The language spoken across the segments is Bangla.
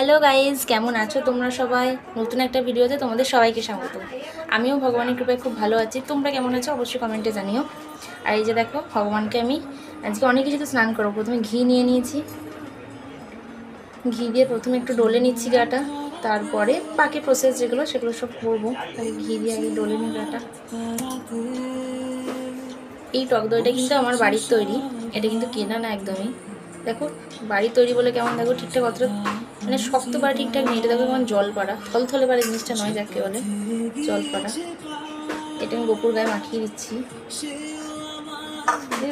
হ্যালো গাইজ, কেমন আছো তোমরা সবাই? নতুন একটা ভিডিওতে তোমাদের সবাইকে স্বাগত। আমিও ভগবানের কৃপায় খুব ভালো আছি। তোমরা কেমন আছো অবশ্যই কমেন্টে জানিও। আর এই যে দেখো, ভগবানকে আমি আজকে অনেক কিছুতে স্নান করবো। প্রথমে ঘি নিয়ে নিয়েছি, ঘি দিয়ে প্রথমে একটু ডলে নিচ্ছি গাটা, তারপরে বাকি প্রসেস যেগুলো সেগুলো সব করবো। তাহলে ঘি দিয়ে আগে ডলে নিই গাটা। এই টক দইটা কিন্তু আমার বাড়ির তৈরি, এটা কিন্তু কেনা না একদমই। দেখো বাড়ির তৈরি বলে কেমন, দেখো ঠিকঠাক অতটা মানে শক্ত পাড়া ঠিকঠাক নেই। এটা দেখো কেমন জল পাড়া, থলথলে পাড়া জিনিসটা নয় যাকে বলে জল পাড়া। এটা আমি গোপুর গায়ে মাখিয়ে দিচ্ছি।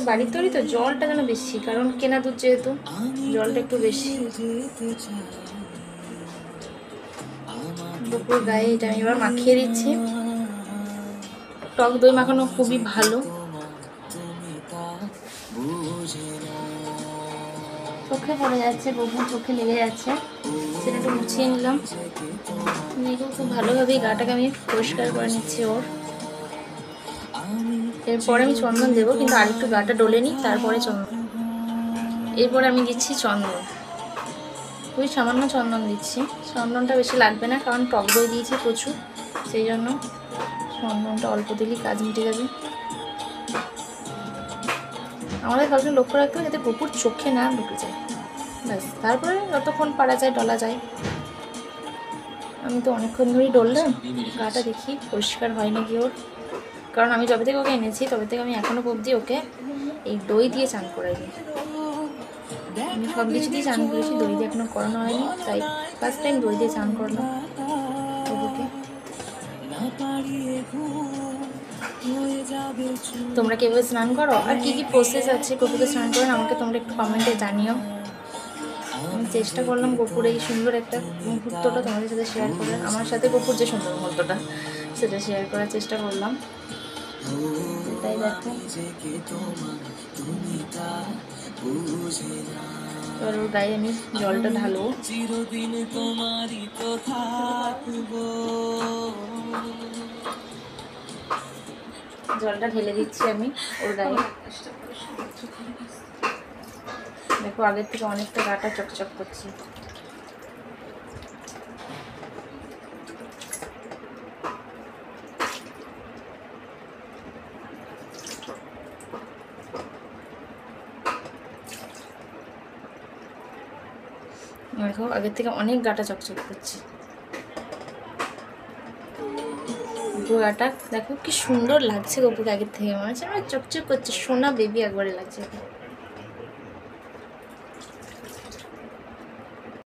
বাড়ির তৈরি তো জলটা যেন বেশি, কারণ কেনা দুধ যেহেতু জলটা একটু বেশি। গোপুর গায়ে এটা আমি এবার মাখিয়ে দিচ্ছি। টক দই মাখানো খুবই ভালো। চোখে পড়ে যাচ্ছে, গোপুর চোখে লেগে যাচ্ছে, সেটা একটু মুছিয়ে নিলাম। খুব ভালোভাবেই গাটাকে আমি পরিষ্কার করে নিচ্ছি ওর। এরপরে আমি চন্দন দেবো, কিন্তু আরেকটু গাটা ডলে নিই তারপরে চন্দন। এরপরে আমি দিচ্ছি চন্দন, খুবই সামান্য চন্দন দিচ্ছি। চন্দনটা বেশি লাগবে না, কারণ টক দই দিয়েছি প্রচুর, সেই জন্য চন্দনটা অল্প দিলেই কাজ মিটে যাবে। আমাদের সবসময় লক্ষ্য রাখতে হবে যাতে গোপুর চোখে না ঢুকে যায়, ব্যাস। তারপরে যতক্ষণ পারা যায় ডলা যায়। আমি তো অনেকক্ষণ ধরেই ডললাম, গাটা দেখি পরিষ্কার হয় নাকি ওর। কারণ আমি যবে থেকে ওকে এনেছি তবে থেকে আমি এখনও অবধি ওকে এই দই দিয়ে চান করাইনি। আমি সব কিছু দিয়ে চান করেছি, দই দিয়ে এখনও করানো হয়নি, তাই ফার্স্ট টাইম দই দিয়ে চান করলাম ওকে। তোমরা কীভাবে স্নান করো আর কী কী প্রসেস আছে গোপুকে স্নান করেন আমাকে তোমরা একটু কমেন্টে জানিও। আমি চেষ্টা করলাম গোপুর এই সুন্দর একটা মুহূর্তটা তোমাদের সাথে শেয়ার করে, আমার সাথে গোপুর যে সুন্দর মুহূর্তটা সেটা শেয়ার করার চেষ্টা করলাম। তাই দেখো, এবার ওর গায়ে আমি জলটা ঢালবো। জলটা ঢেলে দিচ্ছি আমি ওর গায়ে। দেখো আগের থেকে অনেকটা গাটা চকচক করছে। দেখো আগের থেকে অনেক গাটা চকচক করছে। গাটা দেখো কি সুন্দর লাগছে গোপুকে আগের থেকে, মনে হচ্ছে আমার চকচক করছে, সোনা বেবি একবারে লাগছে।